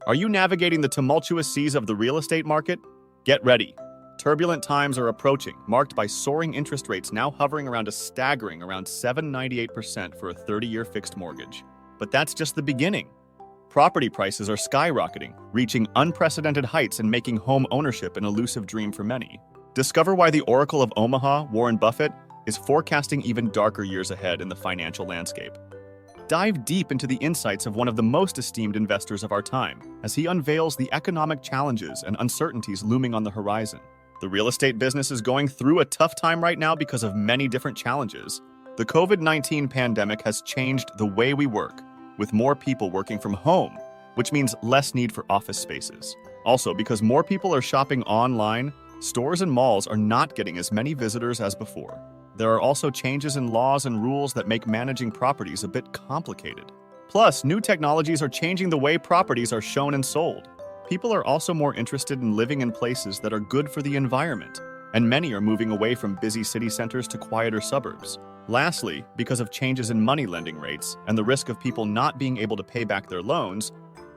Are you navigating the tumultuous seas of the real estate market? Get ready. Turbulent times are approaching, marked by soaring interest rates now hovering around a staggering around 7.98% for a 30-year fixed mortgage. But that's just the beginning. Property prices are skyrocketing, reaching unprecedented heights and making home ownership an elusive dream for many. Discover why the Oracle of Omaha, Warren Buffett, is forecasting even darker years ahead in the financial landscape. Dive deep into the insights of one of the most esteemed investors of our time, as he unveils the economic challenges and uncertainties looming on the horizon. The real estate business is going through a tough time right now because of many different challenges. The COVID-19 pandemic has changed the way we work, with more people working from home, which means less need for office spaces. Also, because more people are shopping online, stores and malls are not getting as many visitors as before. There are also changes in laws and rules that make managing properties a bit complicated. Plus, new technologies are changing the way properties are shown and sold. People are also more interested in living in places that are good for the environment, and many are moving away from busy city centers to quieter suburbs. Lastly, because of changes in money lending rates and the risk of people not being able to pay back their loans,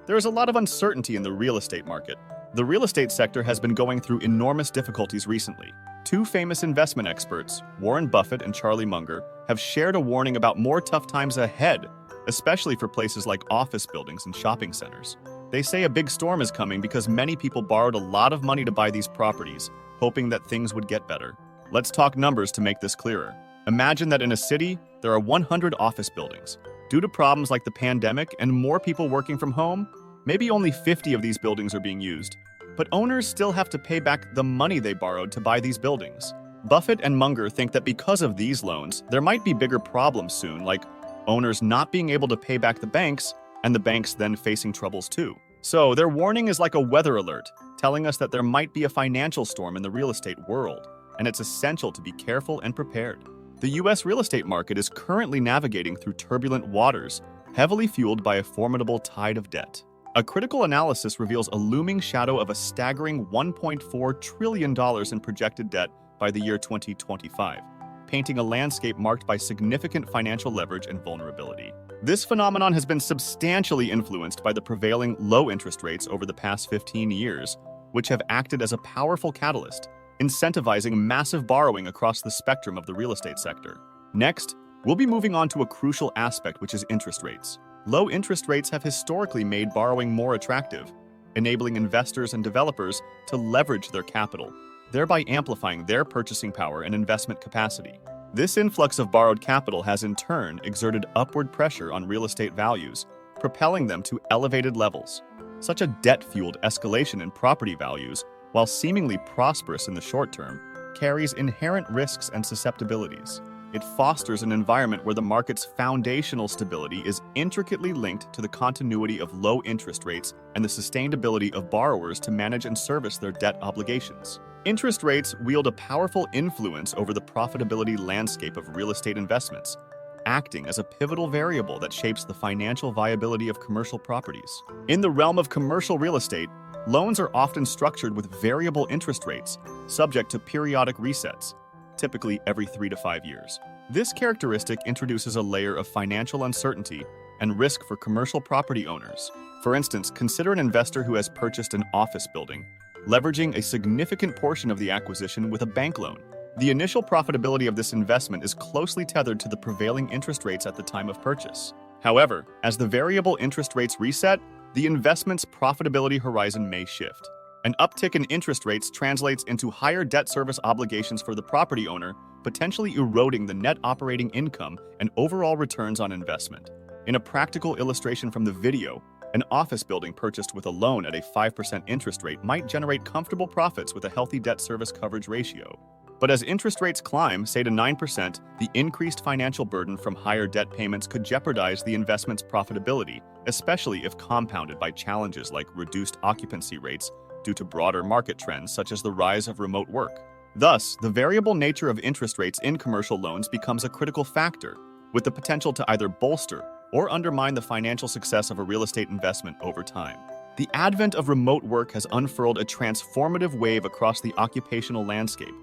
there is a lot of uncertainty in the real estate market. The real estate sector has been going through enormous difficulties recently. Two famous investment experts, Warren Buffett and Charlie Munger, have shared a warning about more tough times ahead, especially for places like office buildings and shopping centers. They say a big storm is coming because many people borrowed a lot of money to buy these properties, hoping that things would get better. Let's talk numbers to make this clearer. Imagine that in a city, there are 100 office buildings. Due to problems like the pandemic and more people working from home, maybe only 50 of these buildings are being used. But owners still have to pay back the money they borrowed to buy these buildings. Buffett and Munger think that because of these loans, there might be bigger problems soon, like owners not being able to pay back the banks, and the banks then facing troubles too. So their warning is like a weather alert, telling us that there might be a financial storm in the real estate world, and it's essential to be careful and prepared. The US real estate market is currently navigating through turbulent waters, heavily fueled by a formidable tide of debt. A critical analysis reveals a looming shadow of a staggering $1.4 trillion in projected debt by the year 2025, painting a landscape marked by significant financial leverage and vulnerability. This phenomenon has been substantially influenced by the prevailing low interest rates over the past 15 years, which have acted as a powerful catalyst, incentivizing massive borrowing across the spectrum of the real estate sector. Next, we'll be moving on to a crucial aspect, which is interest rates. Low interest rates have historically made borrowing more attractive, enabling investors and developers to leverage their capital, thereby amplifying their purchasing power and investment capacity. This influx of borrowed capital has in turn exerted upward pressure on real estate values, propelling them to elevated levels. Such a debt-fueled escalation in property values, while seemingly prosperous in the short term, carries inherent risks and susceptibilities. It fosters an environment where the market's foundational stability is intricately linked to the continuity of low interest rates and the sustainability of borrowers to manage and service their debt obligations. Interest rates wield a powerful influence over the profitability landscape of real estate investments, acting as a pivotal variable that shapes the financial viability of commercial properties. In the realm of commercial real estate, loans are often structured with variable interest rates, subject to periodic resets, typically every 3 to 5 years. This characteristic introduces a layer of financial uncertainty and risk for commercial property owners. For instance, consider an investor who has purchased an office building, leveraging a significant portion of the acquisition with a bank loan. The initial profitability of this investment is closely tethered to the prevailing interest rates at the time of purchase. However, as the variable interest rates reset, the investment's profitability horizon may shift. An uptick in interest rates translates into higher debt service obligations for the property owner, potentially eroding the net operating income and overall returns on investment. In a practical illustration from the video, an office building purchased with a loan at a 5% interest rate might generate comfortable profits with a healthy debt service coverage ratio. But as interest rates climb, say to 9%, the increased financial burden from higher debt payments could jeopardize the investment's profitability, especially if compounded by challenges like reduced occupancy rates due to broader market trends such as the rise of remote work. Thus, the variable nature of interest rates in commercial loans becomes a critical factor, with the potential to either bolster or undermine the financial success of a real estate investment over time. The advent of remote work has unfurled a transformative wave across the occupational landscape,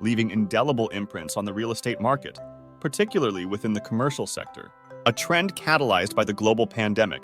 leaving indelible imprints on the real estate market, particularly within the commercial sector. A trend catalyzed by the global pandemic,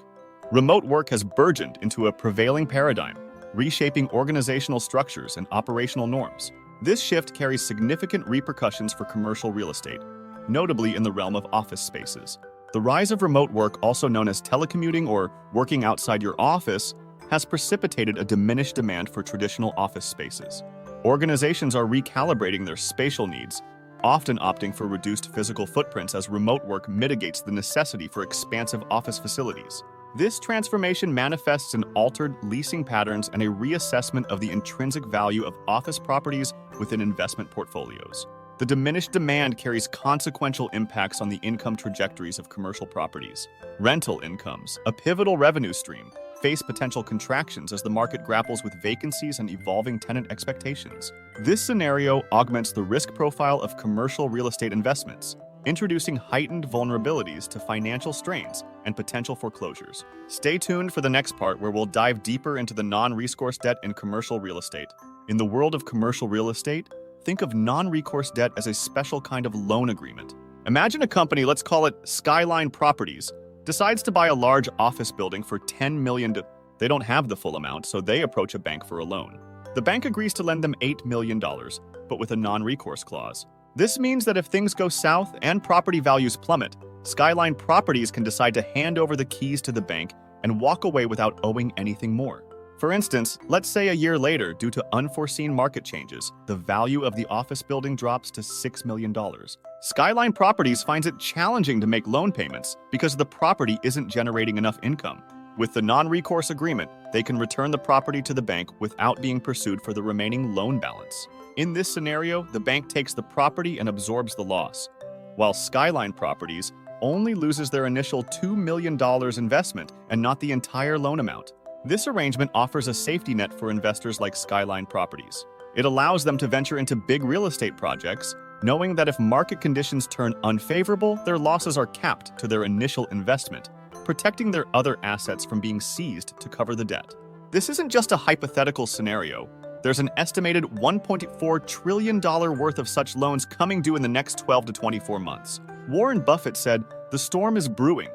Remote work has burgeoned into a prevailing paradigm, reshaping organizational structures and operational norms. This shift carries significant repercussions for commercial real estate, notably in the realm of office spaces. The rise of remote work, also known as telecommuting or working outside your office, has precipitated a diminished demand for traditional office spaces. Organizations are recalibrating their spatial needs, often opting for reduced physical footprints as remote work mitigates the necessity for expansive office facilities. This transformation manifests in altered leasing patterns and a reassessment of the intrinsic value of office properties within investment portfolios. The diminished demand carries consequential impacts on the income trajectories of commercial properties. Rental incomes, a pivotal revenue stream, face potential contractions as the market grapples with vacancies and evolving tenant expectations. This scenario augments the risk profile of commercial real estate investments, introducing heightened vulnerabilities to financial strains and potential foreclosures. Stay tuned for the next part where we'll dive deeper into the non-recourse debt in commercial real estate. In the world of commercial real estate, think of non-recourse debt as a special kind of loan agreement. Imagine a company, let's call it Skyline Properties, decides to buy a large office building for $10 million. They don't have the full amount, so they approach a bank for a loan. The bank agrees to lend them $8 million, but with a non-recourse clause. This means that if things go south and property values plummet, Skyline Properties can decide to hand over the keys to the bank and walk away without owing anything more. For instance, let's say a year later, due to unforeseen market changes, the value of the office building drops to $6 million. Skyline Properties finds it challenging to make loan payments because the property isn't generating enough income. With the non-recourse agreement, they can return the property to the bank without being pursued for the remaining loan balance. In this scenario, the bank takes the property and absorbs the loss, while Skyline Properties only loses their initial $2 million investment and not the entire loan amount. This arrangement offers a safety net for investors like Skyline Properties. It allows them to venture into big real estate projects, knowing that if market conditions turn unfavorable, their losses are capped to their initial investment, protecting their other assets from being seized to cover the debt. This isn't just a hypothetical scenario. There's an estimated $1.4 trillion worth of such loans coming due in the next 12 to 24 months. Warren Buffett said, "The storm is brewing."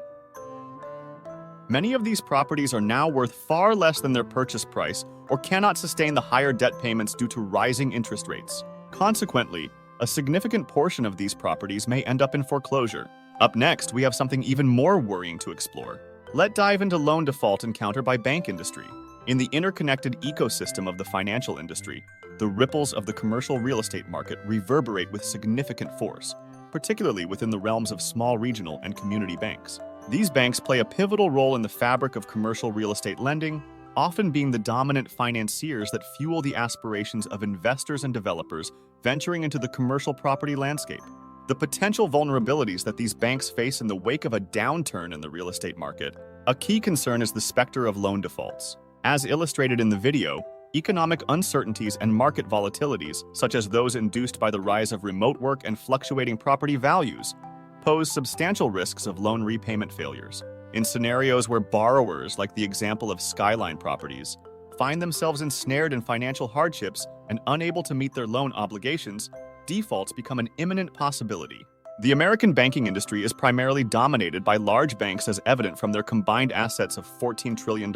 Many of these properties are now worth far less than their purchase price or cannot sustain the higher debt payments due to rising interest rates. Consequently, a significant portion of these properties may end up in foreclosure. Up next, we have something even more worrying to explore. Let's dive into loan default encountered by bank industry. In the interconnected ecosystem of the financial industry, the ripples of the commercial real estate market reverberate with significant force, particularly within the realms of small regional and community banks. These banks play a pivotal role in the fabric of commercial real estate lending, often being the dominant financiers that fuel the aspirations of investors and developers venturing into the commercial property landscape. The potential vulnerabilities that these banks face in the wake of a downturn in the real estate market. A key concern is the specter of loan defaults. As illustrated in the video, economic uncertainties and market volatilities, such as those induced by the rise of remote work and fluctuating property values, pose substantial risks of loan repayment failures. In scenarios where borrowers, like the example of Skyline Properties, find themselves ensnared in financial hardships and unable to meet their loan obligations, defaults become an imminent possibility. The American banking industry is primarily dominated by large banks, as evident from their combined assets of $14 trillion.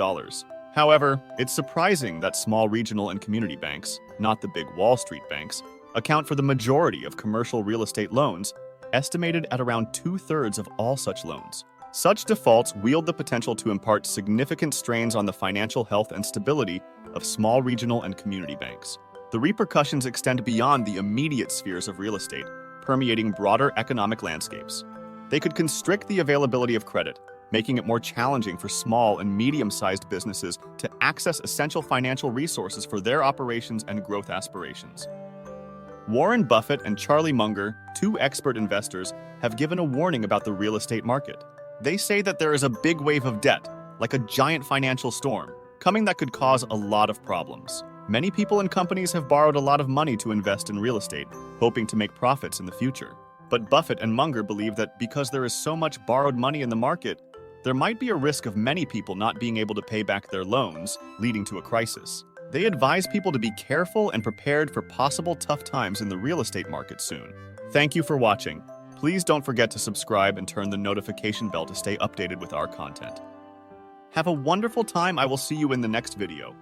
However, it's surprising that small regional and community banks, not the big Wall Street banks, account for the majority of commercial real estate loans, estimated at around 2/3 of all such loans. Such defaults wield the potential to impart significant strains on the financial health and stability of small regional and community banks. The repercussions extend beyond the immediate spheres of real estate, permeating broader economic landscapes. They could constrict the availability of credit, making it more challenging for small and medium-sized businesses to access essential financial resources for their operations and growth aspirations. Warren Buffett and Charlie Munger, two expert investors, have given a warning about the real estate market. They say that there is a big wave of debt, like a giant financial storm, coming that could cause a lot of problems. Many people and companies have borrowed a lot of money to invest in real estate, hoping to make profits in the future. But Buffett and Munger believe that because there is so much borrowed money in the market, there might be a risk of many people not being able to pay back their loans, leading to a crisis. They advise people to be careful and prepared for possible tough times in the real estate market soon. Thank you for watching. Please don't forget to subscribe and turn the notification bell to stay updated with our content. Have a wonderful time. I will see you in the next video.